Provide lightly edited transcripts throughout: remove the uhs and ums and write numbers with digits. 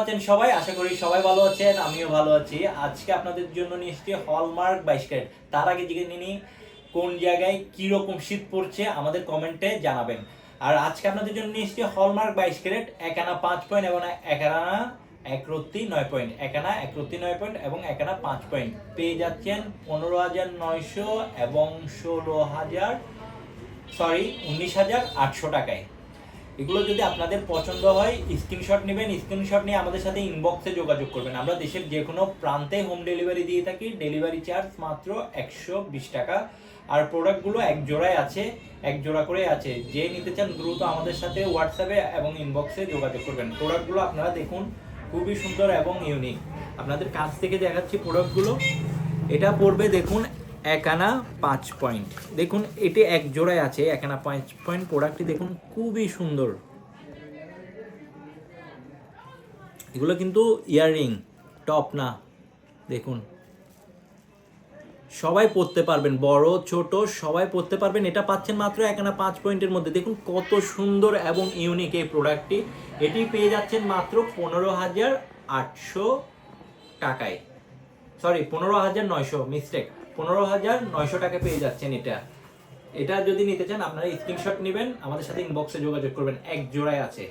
আছেন সবাই, আশা করি সবাই ভালো আছেন, আমিও ভালো আছি। আজকে আপনাদের জন্য নিয়ে এসেছি হলমার্ক 22 ক্যারেট। তার আগে জেনে নিই কোন জায়গায় কি রকম শীত পড়ছে আমাদের কমেন্টে জানাবেন। আর আজকে আপনাদের জন্য নিয়ে এসেছি হলমার্ক 22 ক্যারেট, এক আনা 5 পয়েন্ট এবং এক আনা এক রত্তি 9 পয়েন্ট, এক আনা এক রত্তি 9 পয়েন্ট এবং এক আনা 5 পয়েন্ট পেয়ে যাচ্ছেন 15,900 এবং 19,800 টাকায়। এগুলো যদি আপনাদের পছন্দ হয় স্ক্রিনশট নেবেন, স্ক্রিনশট নিয়ে আমাদের সাথে ইনবক্সে যোগাযোগ করবেন। আমরা দেশের যে কোনো প্রান্তে হোম ডেলিভারি দিয়ে থাকি, ডেলিভারি চার্জ মাত্র 120 টাকা। আর প্রোডাক্টগুলো এক জোড়ায় আছে, এক জোড়া করে আছে। যে নিতে চান দ্রুত আমাদের সাথে হোয়াটসঅ্যাপে এবং ইনবক্সে যোগাযোগ করবেন। প্রোডাক্টগুলো আপনারা দেখুন, খুবই সুন্দর এবং ইউনিক। আপনাদের কাছ থেকে দেখাচ্ছি প্রোডাক্টগুলো। এটা পড়বে দেখুন এক আনা 5 পয়েন্ট। দেখুন এটি এক জোড়ায় আছে, এক আনা 5 পয়েন্ট। প্রোডাক্টটি দেখুন খুবই সুন্দর। এগুলো কিন্তু ইয়াররিং টপ না, দেখুন সবাই পরতে পারবেন, বড় ছোট সবাই পরতে পারবেন। এটা পাচ্ছেন মাত্র এক আনা 5 পয়েন্টের মধ্যে। দেখুন কত সুন্দর এবং ইউনিক এই প্রোডাক্টটি। এটি পেয়ে যাচ্ছেন মাত্র 15,800 টাকায়। সরি, 15,900, মিস্টেক, 15,900 টাকা পেয়ে যাচ্ছেন এটা। এটা যদি নিতে চান আপনারা স্ক্রিনশট নেবেন, আমাদের সাথে ইনবক্সে যোগাযোগ করবেন। এক জোড়ায় আছে।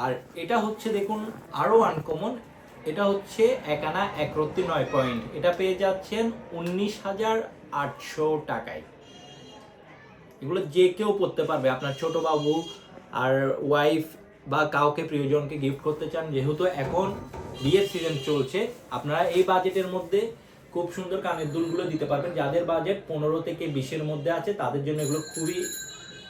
আর এটা হচ্ছে দেখুন আরও আনকমন। এটা হচ্ছে এক আনা এক রত্তি 9 পয়েন্ট। এটা পেয়ে যাচ্ছেন 19,800 টাকায়। এগুলো যে কেউ পড়তে পারবে, আপনার ছোট বাবু আর ওয়াইফ বা কাউকে প্রিয়জনকে গিফট করতে চান। যেহেতু এখন বিয়ের সিজন চলছে, আপনারা এই বাজেটের মধ্যে খুব সুন্দর কানের দুলগুলো দিতে পারবেন। যাদের বাজেট 15 থেকে 20-এর মধ্যে আছে তাদের জন্য এগুলো খুবই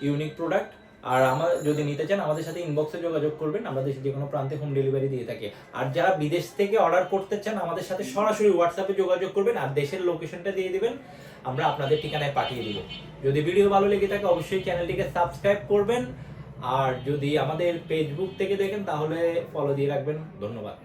ইউনিক প্রোডাক্ট। আর আমার যদি নিতে চান আমাদের সাথে ইনবক্সে যোগাযোগ করবেন, আমরা দেশের যে কোনো প্রান্তে হোম ডেলিভারি দিয়ে থাকি। আর যারা বিদেশ থেকে অর্ডার করতে চান আমাদের সাথে সরাসরি হোয়াটসঅ্যাপে যোগাযোগ করবেন আর দেশের লোকেশনটা দিয়ে দিবেন, আমরা আপনাদের ঠিকানায় পাঠিয়ে দিব। যদি ভিডিও ভালো লেগে থাকে অবশ্যই চ্যানেলটিকে সাবস্ক্রাইব করবেন। আর যদি আমাদের ফেসবুক থেকে দেখেন তাহলে ফলো দিয়ে রাখবেন। ধন্যবাদ।